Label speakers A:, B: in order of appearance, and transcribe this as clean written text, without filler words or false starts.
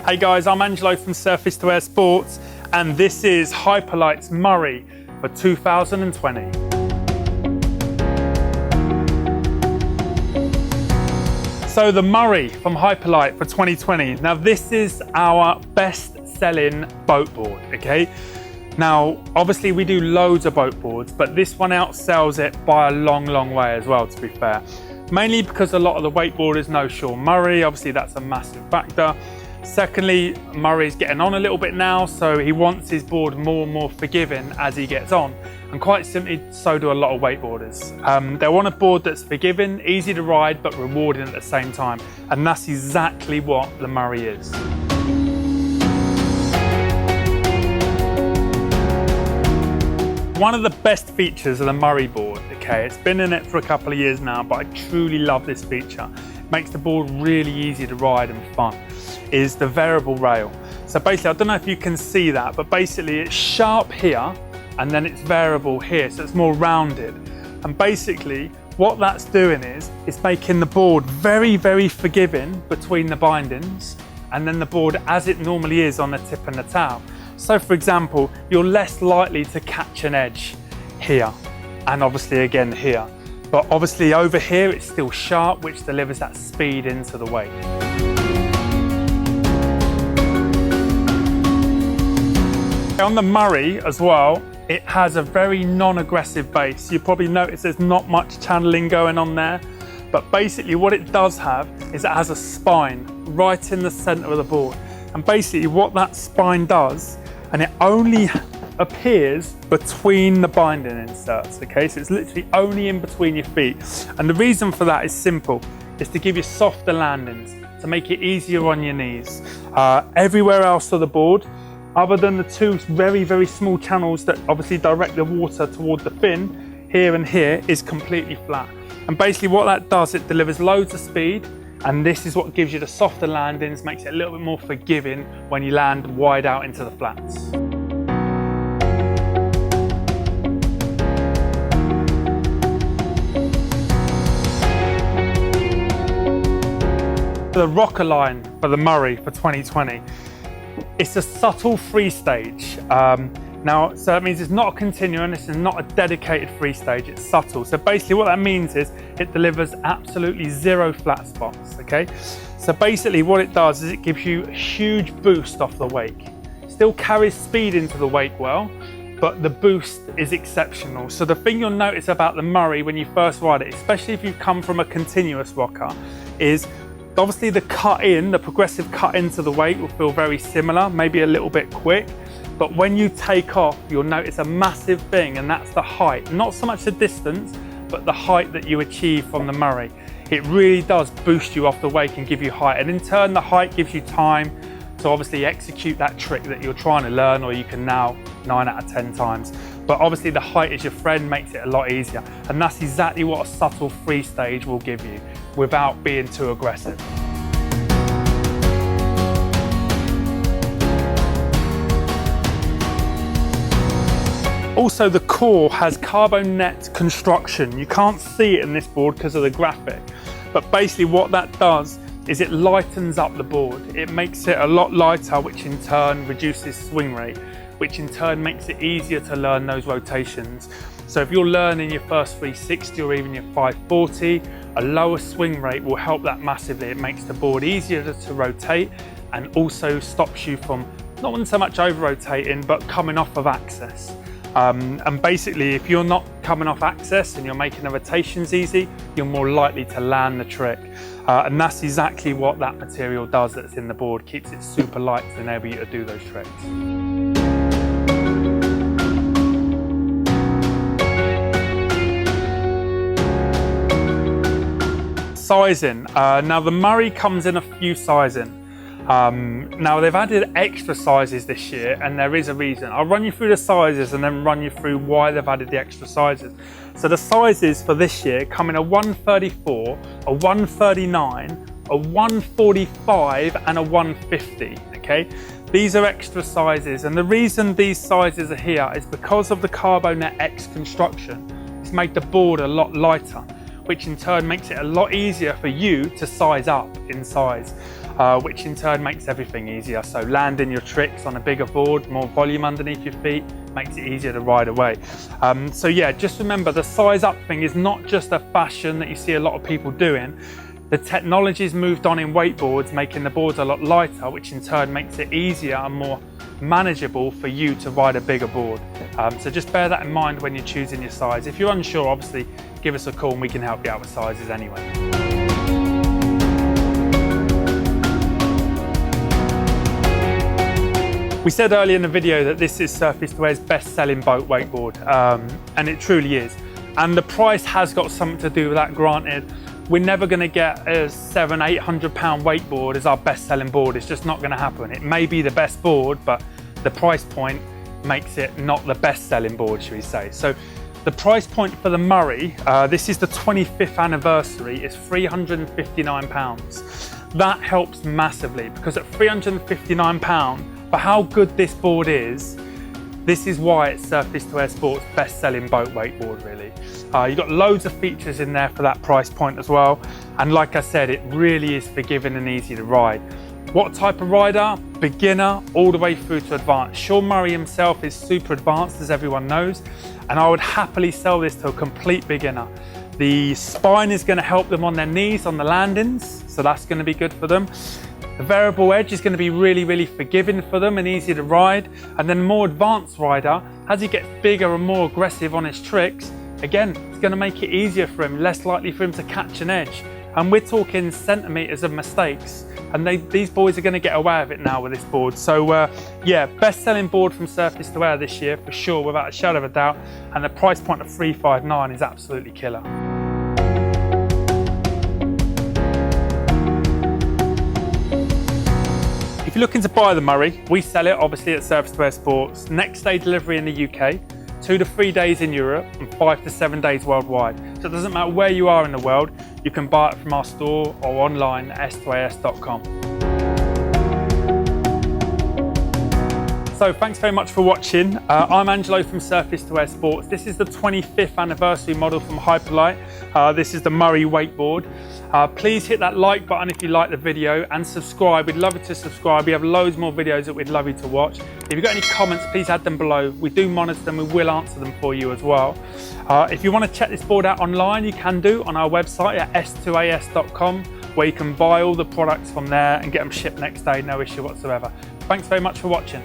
A: Hey guys, I'm Angelo from Surface to Air Sports, and this is Hyperlite's Murray for 2020. So the Murray from Hyperlite for 2020. Now this is our best-selling boat board, okay? Now, obviously we do loads of boat boards, but this one outsells it by a long, long way as well, to be fair. Mainly because a lot of the wakeboarders know Sean Murray, obviously that's a massive factor. Secondly, Murray's getting on a little bit now, so he wants his board more and more forgiving as he gets on. And quite simply, so do a lot of wakeboarders. They want a board that's forgiving, easy to ride, but rewarding at the same time. And that's exactly what the Murray is. One of the best features of the Murray board, okay, it's been in it for a couple of years now, but I truly love this feature. It makes the board really easy to ride and fun, is the variable rail. So basically, I don't know if you can see that, but basically it's sharp here and then it's variable here, so it's more rounded. And basically what that's doing is it's making the board very, very forgiving between the bindings and then the board as it normally is on the tip and the tail. So for example, you're less likely to catch an edge here and obviously again here. But obviously over here it's still sharp, which delivers that speed into the wake. On the Murray as well, it has a very non-aggressive base. You probably notice there's not much channeling going on there, but basically what it does have is it has a spine right in the center of the board. And basically what that spine does, and it only appears between the binding inserts, okay? So it's literally only in between your feet. And the reason for that is simple. It's to give you softer landings, to make it easier on your knees. Everywhere else on the board, other than the two very, very small channels that obviously direct the water toward the fin, here and here, is completely flat. And basically what that does, it delivers loads of speed, and this is what gives you the softer landings, makes it a little bit more forgiving when you land wide out into the flats. The rocker line for the Murray for 2020. It's a subtle free stage. Now, so that means it's not a continuous, it's not a dedicated free stage, it's subtle. So basically what that means is it delivers absolutely zero flat spots, okay? So basically what it does is it gives you a huge boost off the wake. Still carries speed into the wake well, but the boost is exceptional. So the thing you'll notice about the Murray when you first ride it, especially if you come from a continuous rocker, is obviously the progressive cut into the wake will feel very similar, maybe a little bit quick, but when you take off, you'll notice a massive thing, and that's the height. Not so much the distance, but the height that you achieve from the Murray. It really does boost you off the wake and give you height, and in turn the height gives you time to obviously execute that trick that you're trying to learn, or you can now 9 out of 10 times. But obviously the height is your friend, makes it a lot easier, and that's exactly what a subtle free stage will give you without being too aggressive. Also, the core has carbon net construction. You can't see it in this board because of the graphic, but basically what that does is it lightens up the board. It makes it a lot lighter, which in turn reduces swing rate, which in turn makes it easier to learn those rotations. So if you're learning your first 360 or even your 540, a lower swing rate will help that massively. It makes the board easier to rotate and also stops you from not so much over rotating, but coming off of axis. And basically, if you're not coming off axis and you're making the rotations easy, you're more likely to land the trick. And that's exactly what that material does that's in the board, keeps it super light to enable you to do those tricks. Sizing. Now the Murray comes in a few sizing. Now they've added extra sizes this year, and there is a reason. I'll run you through the sizes and then run you through why they've added the extra sizes. So the sizes for this year come in a 134, a 139, a 145 and a 150, okay? These are extra sizes, and the reason these sizes are here is because of the Carbonet X construction. It's made the board a lot lighter, which in turn makes it a lot easier for you to size up in size. which in turn makes everything easier. So landing your tricks on a bigger board, more volume underneath your feet, makes it easier to ride away. So yeah, just remember the size up thing is not just a fashion that you see a lot of people doing. The technology's moved on in wakeboards, making the boards a lot lighter, which in turn makes it easier and more manageable for you to ride a bigger board. So just bear that in mind when you're choosing your size. If you're unsure, obviously give us a call and we can help you out with sizes anyway. We said earlier in the video that this is Surface to Air's best-selling boat wakeboard, and it truly is. And the price has got something to do with that, granted. We're never going to get a £700–800 wakeboard as our best-selling board. It's just not going to happen. It may be the best board, but the price point makes it not the best-selling board, should we say. So the price point for the Murray, this is the 25th anniversary, is £359. That helps massively, because at £359, for how good this board is, this is why it's Surface to Air Sport's best-selling boat wakeboard, really. You've got loads of features in there for that price point as well. And like I said, it really is forgiving and easy to ride. What type of rider? Beginner, all the way through to advanced. Sean Murray himself is super advanced, as everyone knows, and I would happily sell this to a complete beginner. The spine is going to help them on their knees on the landings, so that's going to be good for them. The variable edge is going to be really, really forgiving for them and easy to ride. And then a more advanced rider, as he gets bigger and more aggressive on his tricks, again, it's going to make it easier for him, less likely for him to catch an edge. And we're talking centimetres of mistakes. And these boys are going to get away with it now with this board. So yeah, best-selling board from Surface to Air this year for sure, without a shadow of a doubt. And the price point of $359 is absolutely killer. If you're looking to buy the Murray, we sell it obviously at Surface to Air Sports. Next day delivery in the UK, 2 to 3 days in Europe, and 5 to 7 days worldwide. So it doesn't matter where you are in the world, you can buy it from our store or online at s2as.com. So thanks very much for watching. I'm Angelo from Surface to Air Sports. This is the 25th anniversary model from Hyperlite. This is the Murray wakeboard. Please hit that like button if you like the video, and subscribe. We'd love you to subscribe. We have loads more videos that we'd love you to watch. If you've got any comments, please add them below. We do monitor them. We will answer them for you as well. If you want to check this board out online, you can do on our website at s2as.com, where you can buy all the products from there and get them shipped next day, no issue whatsoever. Thanks very much for watching.